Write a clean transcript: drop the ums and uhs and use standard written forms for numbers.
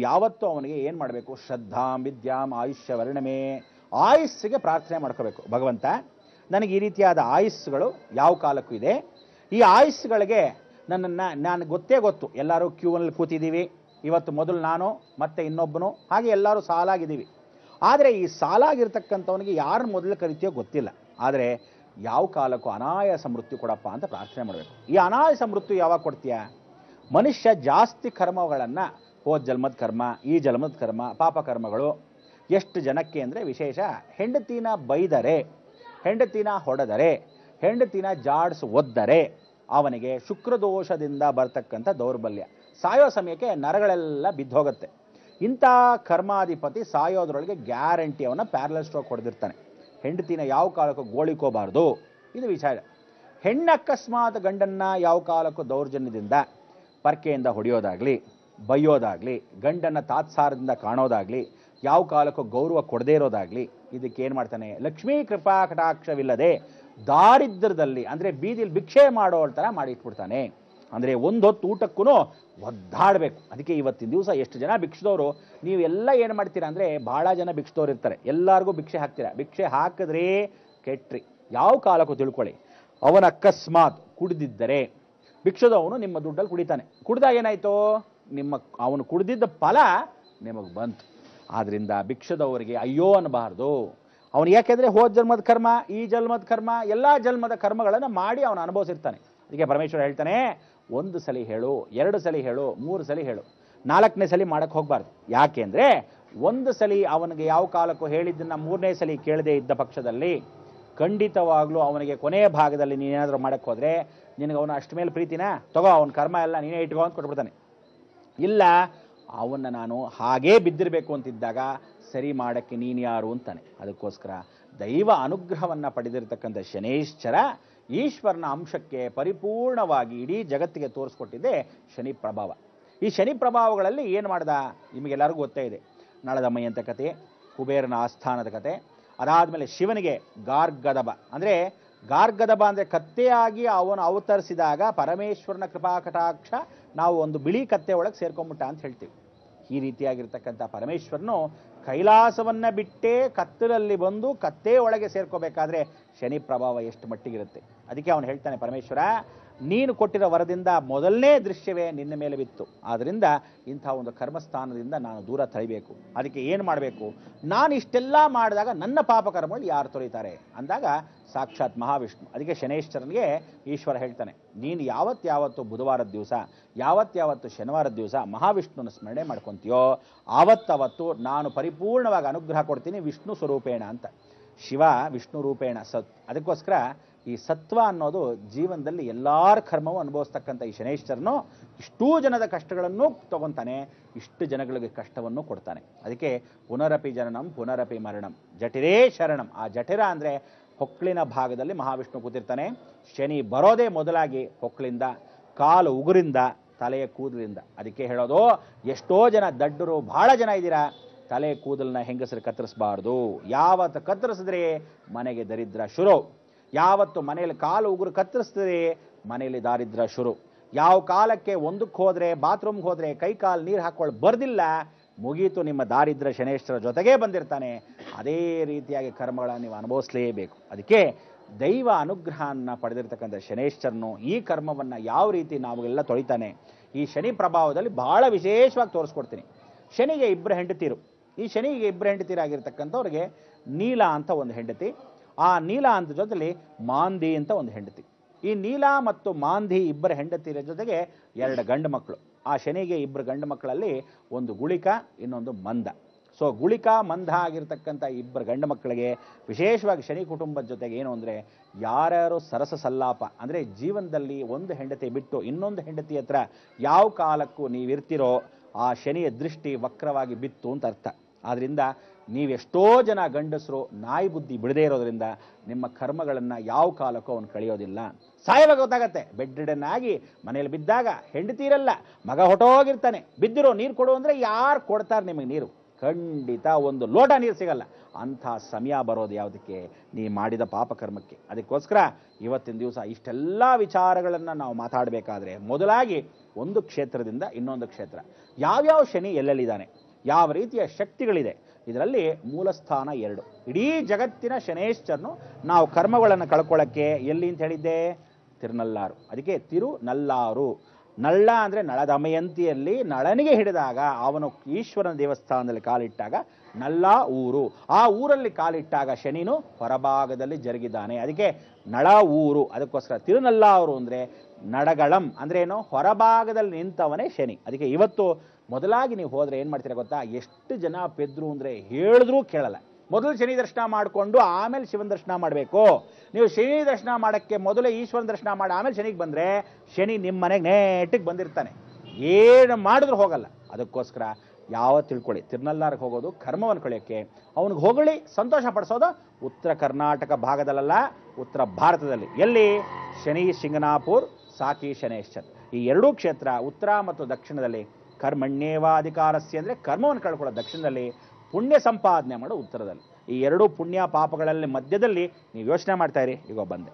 ಯಾವತ್ತೂ ಅವನಿಗೆ ಏನು ಮಾಡಬೇಕು? ಶ್ರದ್ಧಾಂ ವಿದ್ಯಾಂ ಆಯುಷ್ಯ ವರ್ಣಮೇ, ಆಯುಸ್ಸಿಗೆ ಪ್ರಾರ್ಥನೆ ಮಾಡ್ಕೋಬೇಕು. ಭಗವಂತ, ನನಗೆ ಈ ರೀತಿಯಾದ ಆಯುಸ್ಸುಗಳು ಯಾವ ಕಾಲಕ್ಕೂ ಇದೆ, ಈ ಆಯುಸ್ಸುಗಳಿಗೆ ನಾನು ಗೊತ್ತು, ಎಲ್ಲರೂ ಕ್ಯೂನಲ್ಲಿ ಕೂತಿದ್ದೀವಿ, ಇವತ್ತು ಮೊದಲು ನಾನು ಮತ್ತೆ ಇನ್ನೊಬ್ಬನು, ಹಾಗೆ ಎಲ್ಲರೂ ಸಾಲಾಗಿದ್ದೀವಿ. ಆದರೆ ಈ ಸಾಲಾಗಿರ್ತಕ್ಕಂಥವನಿಗೆ ಯಾರು ಮೊದಲು ಕರಿತೀಯೋ ಗೊತ್ತಿಲ್ಲ. ಆದರೆ ಯಾವ ಕಾಲಕ್ಕೂ ಅನಾಯಾಸ ಮೃತ್ಯು ಕೊಡಪ್ಪ ಅಂತ ಪ್ರಾರ್ಥನೆ ಮಾಡಬೇಕು. ಈ ಅನಾಯಾಸ ಮೃತ್ಯು ಯಾವಾಗ ಕೊಡ್ತೀಯ? ಮನುಷ್ಯ ಜಾಸ್ತಿ ಕರ್ಮಗಳನ್ನು, ಹೋದ ಜನ್ಮದ ಕರ್ಮ, ಈ ಜನ್ಮದ ಕರ್ಮ, ಪಾಪ ಕರ್ಮಗಳು ಎಷ್ಟು ಜನಕ್ಕೆ ಅಂದರೆ ವಿಶೇಷ, ಹೆಂಡತಿನ ಬೈದರೆ, ಹೆಂಡತಿನ ಹೊಡೆದರೆ, ಹೆಂಡತಿನ ಜಾಡ್ಸ್ ಒದ್ದರೆ ಅವನಿಗೆ ಶುಕ್ರದೋಷದಿಂದ ಬರ್ತಕ್ಕಂಥ ದೌರ್ಬಲ್ಯ, ಸಾಯೋ ಸಮಯಕ್ಕೆ ನರಗಳೆಲ್ಲ ಬಿದ್ದೋಗುತ್ತೆ. ಇಂಥ ಕರ್ಮಾಧಿಪತಿ ಸಾಯೋದ್ರೊಳಗೆ ಗ್ಯಾರಂಟಿ ಅವನ ಪ್ಯಾರಲಲ್ ಸ್ಟ್ರೋಕ್ ಹೊಡೆದಿರ್ತಾನೆ. ಹೆಂಡತಿನ ಯಾವ ಕಾಲಕ್ಕೂ ಗೋಳಿಕೋಬಾರ್ದು, ಇದು ವಿಚಾರ. ಹೆಣ್ಣು ಅಕಸ್ಮಾತ್ ಗಂಡನ್ನ ಯಾವ ಕಾಲಕ್ಕೂ ದೌರ್ಜನ್ಯದಿಂದ ಪರ್ಕೆಯಿಂದ ಹೊಡೆಯೋದಾಗಲಿ, ಬೈಯೋದಾಗಲಿ, ಗಂಡನ್ನು ತಾತ್ಸಾರದಿಂದ ಕಾಣೋದಾಗಲಿ, ಯಾವ ಕಾಲಕ್ಕೂ ಗೌರವ ಕೊಡದೇ ಇರೋದಾಗಲಿ, ಇದಕ್ಕೇನು ಮಾಡ್ತಾನೆ? ಲಕ್ಷ್ಮೀ ಕೃಪಾ ಕಟಾಕ್ಷವಿಲ್ಲದೆ ದಾರಿದ್ರ್ಯದಲ್ಲಿ, ಅಂದರೆ ಬೀದಿಲಿ ಭಿಕ್ಷೆ ಮಾಡೋ ಥರ ಮಾಡಿಟ್ಬಿಡ್ತಾನೆ. ಅಂದರೆ ಒಂದೊತ್ತು ಊಟಕ್ಕೂ ಒದ್ದಾಡಬೇಕು. ಅದಕ್ಕೆ ಇವತ್ತಿನ ದಿವಸ ಎಷ್ಟು ಜನ ಭಿಕ್ಷದವರು, ನೀವು ಎಲ್ಲ ಏನು ಮಾಡ್ತೀರಾ ಅಂದರೆ, ಭಾಳ ಜನ ಭಿಕ್ಷದವ್ರು ಇರ್ತಾರೆ, ಎಲ್ಲರಿಗೂ ಭಿಕ್ಷೆ ಹಾಕ್ತೀರಾ. ಭಿಕ್ಷೆ ಹಾಕಿದ್ರೇ ಕೆಟ್ರಿ. ಯಾವ ಕಾಲಕ್ಕೂ ತಿಳ್ಕೊಳ್ಳಿ, ಅವನ ಅಕಸ್ಮಾತ್ ಕುಡಿದಿದ್ದರೆ ಭಿಕ್ಷದವನು ನಿಮ್ಮ ದುಡ್ಡಲ್ಲಿ ಕುಡಿತಾನೆ. ಕುಡ್ದಾಗ ಏನಾಯಿತು? ಅವನು ಕುಡಿದಿದ್ದ ಫಲ ನಿಮಗೆ ಬಂತು. ಆದ್ದರಿಂದ ಭಿಕ್ಷದವರಿಗೆ ಅಯ್ಯೋ ಅನ್ನಬಾರ್ದು. ಅವನು ಯಾಕೆಂದರೆ ಹೋದ ಜನ್ಮದ ಕರ್ಮ, ಈ ಜನ್ಮದ ಕರ್ಮ, ಎಲ್ಲ ಜನ್ಮದ ಕರ್ಮಗಳನ್ನು ಮಾಡಿ ಅವನು ಅನುಭವಿಸಿರ್ತಾನೆ. ಅದಕ್ಕೆ ಪರಮೇಶ್ವರ ಹೇಳ್ತಾನೆ, ಒಂದು ಸಲ ಹೇಳು, 2 ಸಲ ಹೇಳು, 3 ಸಲ ಹೇಳು, 4ನೇ ಸಲ ಮಾಡಕ್ಕೆ ಹೋಗಬಾರ್ದು. ಯಾಕೆ ಅಂದರೆ ಒಂದು ಸಲ ಅವನಿಗೆ ಯಾವ ಕಾಲಕ್ಕೂ ಹೇಳಿದ್ದನ್ನು 3ನೇ ಸಲ ಕೇಳದೇ ಇದ್ದ ಪಕ್ಷದಲ್ಲಿ ಖಂಡಿತವಾಗ್ಲೂ ಅವನಿಗೆ ಕೊನೆಯ ಭಾಗದಲ್ಲಿ ನೀನೇನಾದರೂ ಮಾಡಕ್ಕೆ ಹೋದರೆ ನಿನಗೆ ಅವನು ಅಷ್ಟು ಮೇಲೆ ಪ್ರೀತಿನ ತಗೋ, ಅವನ ಕರ್ಮ ಎಲ್ಲ ನೀನೇ ಇಟ್ಕೋ ಅಂತ ಕೊಟ್ಬಿಡ್ತಾನೆ. ಇಲ್ಲ, ಅವನ್ನ ನಾನು ಹಾಗೇ ಬಿದ್ದಿರಬೇಕು ಅಂತಿದ್ದಾಗ ಸರಿ ಮಾಡೋಕ್ಕೆ ನೀನು ಯಾರು ಅಂತಾನೆ. ಅದಕ್ಕೋಸ್ಕರ ದೈವ ಅನುಗ್ರಹವನ್ನು ಪಡೆದಿರತಕ್ಕಂಥ ಶನೇಶ್ವರ ಈಶ್ವರನ ಅಂಶಕ್ಕೆ ಪರಿಪೂರ್ಣವಾಗಿ ಇಡೀ ಜಗತ್ತಿಗೆ ತೋರಿಸ್ಕೊಟ್ಟಿದ್ದೆ ಶನಿ ಪ್ರಭಾವ. ಈ ಶನಿ ಪ್ರಭಾವಗಳಲ್ಲಿ ಏನು ಮಾಡ್ದ ನಿಮಗೆಲ್ಲರಿಗೂ ಗೊತ್ತೇ ಇದೆ. ನಳದಮೈ ಅಂತ ಕತೆ, ಕುಬೇರನ ಆಸ್ಥಾನದ ಕತೆ, ಅದಾದಮೇಲೆ ಶಿವನಿಗೆ ಗಾರ್ಗದಬ ಅಂದರೆ ಕತ್ತೆಯಾಗಿ ಅವನು ಅವತರಿಸಿದಾಗ ಪರಮೇಶ್ವರನ ಕೃಪಾ ಕಟಾಕ್ಷ ನಾವು ಒಂದು ಬಿಳಿ ಕತ್ತೆ ಒಳಗೆ ಸೇರ್ಕೊಂಬಿಟ್ಟ ಅಂತ ಹೇಳ್ತೀವಿ. ಈ ರೀತಿಯಾಗಿರ್ತಕ್ಕಂಥ ಪರಮೇಶ್ವರನು ಕೈಲಾಸವನ್ನು ಬಿಟ್ಟೇ ಕತ್ತಲಲ್ಲಿ ಬಂದು ಕತ್ತೆ ಒಳಗೆ ಸೇರ್ಕೋಬೇಕಾದ್ರೆ ಶನಿ ಪ್ರಭಾವ ಎಷ್ಟು ಮಟ್ಟಿಗಿರುತ್ತೆ. ಅದಕ್ಕೆ ಅವನು ಹೇಳ್ತಾನೆ, ಪರಮೇಶ್ವರ ನೀನು ಕೊಟ್ಟಿರೋ ವರದಿಂದ ಮೊದಲನೇ ದೃಶ್ಯವೇ ನಿನ್ನ ಮೇಲೆ ಬಿತ್ತು. ಆದ್ದರಿಂದ ಇಂಥ ಒಂದು ಕರ್ಮಸ್ಥಾನದಿಂದ ನಾನು ದೂರ ತಳಿಬೇಕು. ಅದಕ್ಕೆ ಏನು ಮಾಡಬೇಕು? ನಾನು ಇಷ್ಟೆಲ್ಲ ಮಾಡಿದಾಗ ನನ್ನ ಪಾಪ ಕರ್ಮಗಳು ಯಾರು ತೊಳಿತಾರೆ ಅಂದಾಗ ಸಾಕ್ಷಾತ್ ಮಹಾವಿಷ್ಣು. ಅದಕ್ಕೆ ಶನೇಶ್ವರನಿಗೆ ಈಶ್ವರ ಹೇಳ್ತಾನೆ, ನೀನು ಯಾವತ್ತು ಬುಧವಾರದ ದಿವಸ, ಯಾವತ್ತು ಶನಿವಾರದ ದಿವಸ ಮಹಾವಿಷ್ಣುನ ಸ್ಮರಣೆ ಮಾಡ್ಕೊತೀಯೋ ಆವತ್ತವತ್ತು ನಾನು ಪರಿಪೂರ್ಣವಾಗಿ ಅನುಗ್ರಹ ಕೊಡ್ತೀನಿ ವಿಷ್ಣು ಸ್ವರೂಪೇಣ ಅಂತ. ಶಿವ ವಿಷ್ಣು ರೂಪೇಣ ಸತ್. ಅದಕ್ಕೋಸ್ಕರ ಈ ಸತ್ವ ಅನ್ನೋದು ಜೀವನದಲ್ಲಿ ಎಲ್ಲರ ಕರ್ಮವೂ ಅನುಭವಿಸ್ತಕ್ಕಂಥ ಈ ಶನೇಶ್ವರನು ಇಷ್ಟೂ ಜನದ ಕಷ್ಟಗಳನ್ನು ತಗೊತಾನೆ, ಇಷ್ಟು ಜನಗಳಿಗೆ ಕಷ್ಟವನ್ನು ಕೊಡ್ತಾನೆ. ಅದಕ್ಕೆ ಪುನರಪಿ ಜನನಂ ಪುನರಪಿ ಮರಣಂ ಜಠಿರೇ ಶರಣಂ. ಆ ಜಠಿರ ಅಂದರೆ ಹೊಕ್ಕಳಿನ ಭಾಗದಲ್ಲಿ ಮಹಾವಿಷ್ಣು ಕೂತಿರ್ತಾನೆ. ಶನಿ ಬರೋದೇ ಮೊದಲಾಗಿ ಹೊಕ್ಕಳಿಂದ, ಕಾಲು ಉಗುರಿಂದ, ತಲೆಯ ಕೂದಲಿಂದ. ಅದಕ್ಕೆ ಹೇಳೋದು, ಎಷ್ಟೋ ಜನ ದಡ್ಡರು ಭಾಳ ಜನ ಇದ್ದೀರಾ, ತಲೆ ಕೂದಲನ್ನ ಹೆಂಗಸರು ಕತ್ತರಿಸಬಾರ್ದು. ಯಾವತ್ತು ಕತ್ತರಿಸಿದ್ರೆ ಮನೆಗೆ ದರಿದ್ರ ಶುರು. ಯಾವತ್ತು ಮನೆಯಲ್ಲಿ ಕಾಲು ಉಗುರು ಕತ್ತರಿಸಿದ್ರೆ ಮನೆಯಲ್ಲಿ ದಾರಿದ್ರ ಶುರು. ಯಾವ ಕಾಲಕ್ಕೆ ಒಂದಕ್ಕೆ ಹೋದರೆ, ಬಾತ್ರೂಮ್ಗೆ ಹೋದರೆ ಕೈ ಕಾಲು ನೀರು ಹಾಕೊಳ್ಳಿ ಬರ್ದಿಲ್ಲ, ಮುಗೀತು, ನಿಮ್ಮ ದಾರಿದ್ರ ಶನೇಶ್ವರ ಜೊತೆಗೇ ಬಂದಿರ್ತಾನೆ. ಅದೇ ರೀತಿಯಾಗಿ ಕರ್ಮಗಳನ್ನು ನೀವು ಅನುಭವಿಸಲೇಬೇಕು. ಅದಕ್ಕೆ ದೈವ ಅನುಗ್ರಹವನ್ನು ಪಡೆದಿರ್ತಕ್ಕಂಥ ಶನೇಶ್ವರನು ಈ ಕರ್ಮವನ್ನು ಯಾವ ರೀತಿ ನಾವೆಲ್ಲ ತೊಳಿತಾನೆ, ಈ ಶನಿ ಪ್ರಭಾವದಲ್ಲಿ ಬಹಳ ವಿಶೇಷವಾಗಿ ತೋರಿಸ್ಕೊಡ್ತೀನಿ. ಶನಿಗೆ 2 ಹೆಂಡತಿರು. ಈ ಶನಿಗೆ 2 ಹೆಂಡತಿರಾಗಿರ್ತಕ್ಕಂಥವ್ರಿಗೆ ನೀಲ ಅಂತ ಒಂದು ಹೆಂಡತಿ, ಆ ನೀಲ ಅಂತ ಜೊತೆಲಿ ಮಾಂದಿ ಅಂತ ಒಂದು ಹೆಂಡತಿ. ಈ ನೀಲ ಮತ್ತು ಮಾಂದಿ 2 ಹೆಂಡತಿರ ಜೊತೆಗೆ 2 ಗಂಡು ಮಕ್ಕಳು. ಆ ಶನಿಗೆ 2 ಗಂಡು ಮಕ್ಕಳಲ್ಲಿ ಒಂದು ಗುಳಿಕ, ಇನ್ನೊಂದು ಮಂದ. ಸೊ ಗುಳಿಕ ಮಂದ ಆಗಿರ್ತಕ್ಕಂಥ 2 ಗಂಡು ಮಕ್ಕಳಿಗೆ ವಿಶೇಷವಾಗಿ ಶನಿ ಕುಟುಂಬದ ಜೊತೆಗೆ ಏನು ಅಂದರೆ, ಯಾರ್ಯಾರು ಸರಸ ಸಲ್ಲಾಪ ಅಂದರೆ ಜೀವನದಲ್ಲಿ ಒಂದು ಹೆಂಡತಿ ಬಿಟ್ಟು ಇನ್ನೊಂದು ಹೆಂಡತಿ ಹತ್ರ ಯಾವ ಕಾಲಕ್ಕೂ ನೀವಿರ್ತಿರೋ ಆ ಶನಿಯ ದೃಷ್ಟಿ ವಕ್ರವಾಗಿ ಬಿತ್ತು ಅಂತ ಅರ್ಥ. ಆದ್ದರಿಂದ ನೀವೆಷ್ಟೋ ಜನ ಗಂಡಸರು ನಾಯಿ ಬುದ್ಧಿ ಬಿಡದೇ ಇರೋದ್ರಿಂದ ನಿಮ್ಮ ಕರ್ಮಗಳನ್ನು ಯಾವ ಕಾಲಕ್ಕೂ ಅವನು ಕಳೆಯೋದಿಲ್ಲ. ಸಾಯವಾಗ ಗೊತ್ತಾಗತ್ತೆ. ಬೆಡ್ ರಿಡನ್ ಆಗಿ ಮನೇಲಿ ಬಿದ್ದಾಗ ಹೆಂಡತಿ ಇರಲ್ಲ, ಮಗ ಹೊಟ್ಟೋಗಿರ್ತಾನೆ, ಬಿದ್ದಿರೋ ನೀರು ಕೊಡು ಅಂದರೆ ಯಾರು ಕೊಡ್ತಾರೆ ನಿಮಗೆ ನೀರು? ಖಂಡಿತ ಒಂದು ಲೋಟ ನೀರು ಸಿಗಲ್ಲ. ಅಂಥ ಸಮಯ ಬರೋದು ಯಾವುದಕ್ಕೆ? ನೀ ಮಾಡಿದ ಪಾಪಕರ್ಮಕ್ಕೆ. ಅದಕ್ಕೋಸ್ಕರ ಇವತ್ತಿನ ದಿವಸ ಇಷ್ಟೆಲ್ಲ ವಿಚಾರಗಳನ್ನು ನಾವು ಮಾತಾಡಬೇಕಾದ್ರೆ ಮೊದಲಾಗಿ ಒಂದು ಕ್ಷೇತ್ರದಿಂದ ಇನ್ನೊಂದು ಕ್ಷೇತ್ರ, ಯಾವ್ಯಾವ ಶನಿ ಎಲ್ಲೆಲ್ಲಿದ್ದಾನೆ, ಯಾವ ರೀತಿಯ ಶಕ್ತಿಗಳಿದೆ, ಇದರಲ್ಲಿ ಮೂಲಸ್ಥಾನ 2. ಇಡೀ ಜಗತ್ತಿನ ಶನೇಶ್ವರನು ನಾವು ಕರ್ಮಗಳನ್ನು ಕಳ್ಕೊಳ್ಳೋಕ್ಕೆ ಎಲ್ಲಿ ಅಂತ ಹೇಳಿದ್ದೆ? ತಿರುನಲ್ಲಾರು. ಅದಕ್ಕೆ ತಿರುನಲ್ಲಾರು. ನಳ್ಳ ಅಂದರೆ ನಳದಮಯಂತಿಯಲ್ಲಿ ನಳನಿಗೆ ಹಿಡಿದಾಗ ಅವನು ಈಶ್ವರನ ದೇವಸ್ಥಾನದಲ್ಲಿ ಕಾಲಿಟ್ಟಾಗ ನಲ್ಲ ಊರು. ಆ ಊರಲ್ಲಿ ಕಾಲಿಟ್ಟಾಗ ಶನಿನು ಹೊರಭಾಗದಲ್ಲಿ ಜರುಗಿದ್ದಾನೆ. ಅದಕ್ಕೆ ನಳ ಊರು. ಅದಕ್ಕೋಸ್ಕರ ತಿರುನಲ್ಲಾರು ಅಂದರೆ ನಡಗಳಂ ಅಂದ್ರೆ ಏನು? ಹೊರಭಾಗದಲ್ಲಿ ನಿಂತವನೇ ಶನಿ. ಅದಕ್ಕೆ ಇವತ್ತು ಮೊದಲಾಗಿ ನೀವು ಹೋದರೆ ಏನು ಮಾಡ್ತೀರಾ ಗೊತ್ತಾ? ಎಷ್ಟು ಜನ ಪೆದ್ರು ಅಂದರೆ ಹೇಳಿದ್ರೂ ಕೇಳಲ್ಲ. ಮೊದಲು ಶನಿ ದರ್ಶನ ಮಾಡಿಕೊಂಡು ಆಮೇಲೆ ಶಿವನ ದರ್ಶನ ಮಾಡಬೇಕು. ನೀವು ಶನಿ ದರ್ಶನ ಮಾಡೋಕ್ಕೆ ಮೊದಲೇ ಈಶ್ವರನ ದರ್ಶನ ಮಾಡಿ ಆಮೇಲೆ ಶನಿಗೆ ಬಂದರೆ ಶನಿ ನಿಮ್ಮ ಮನೆಗೆ ನೇಟಿಗೆ ಬಂದಿರ್ತಾನೆ, ಏನು ಮಾಡಿದ್ರು ಹೋಗಲ್ಲ. ಅದಕ್ಕೋಸ್ಕರ ತಿಳ್ಕೊಳ್ಳಿ, ತಿರುನಲ್ಲಾರಿಗೆ ಹೋಗೋದು ಕರ್ಮವನ್ನು ಕಳೆಯೋಕ್ಕೆ. ಅವನಿಗೆ ಹೊಗಳಿ ಸಂತೋಷ ಪಡಿಸೋದು ಉತ್ತರ ಕರ್ನಾಟಕ ಭಾಗದಲ್ಲ, ಉತ್ತರ ಭಾರತದಲ್ಲಿ. ಎಲ್ಲಿ? ಶನಿ ಶಿಂಗನಾಪುರ್, ಸಾಕಿ ಶನೇಶ್ವರ್. ಈ ಎರಡೂ ಕ್ಷೇತ್ರ ಉತ್ತರ ಮತ್ತು ದಕ್ಷಿಣದಲ್ಲಿ. ಕರ್ಮಣ್ಯೇವಾಧಿಕಾರಸ್ಯ ಅಂದರೆ ಕರ್ಮವನ್ನು ಕಳ್ಕೊಳ್ಳೋ ದಕ್ಷಿಣದಲ್ಲಿ, ಪುಣ್ಯ ಸಂಪಾದನೆ ಮಾಡೋ ಉತ್ತರದಲ್ಲಿ. ಈ ಎರಡೂ ಪುಣ್ಯ ಪಾಪಗಳಲ್ಲಿ ಮಧ್ಯದಲ್ಲಿ ನೀವು ಯೋಚನೆ ಮಾಡ್ತಾ ಇರಿ. ಈಗ ಬಂದೆ.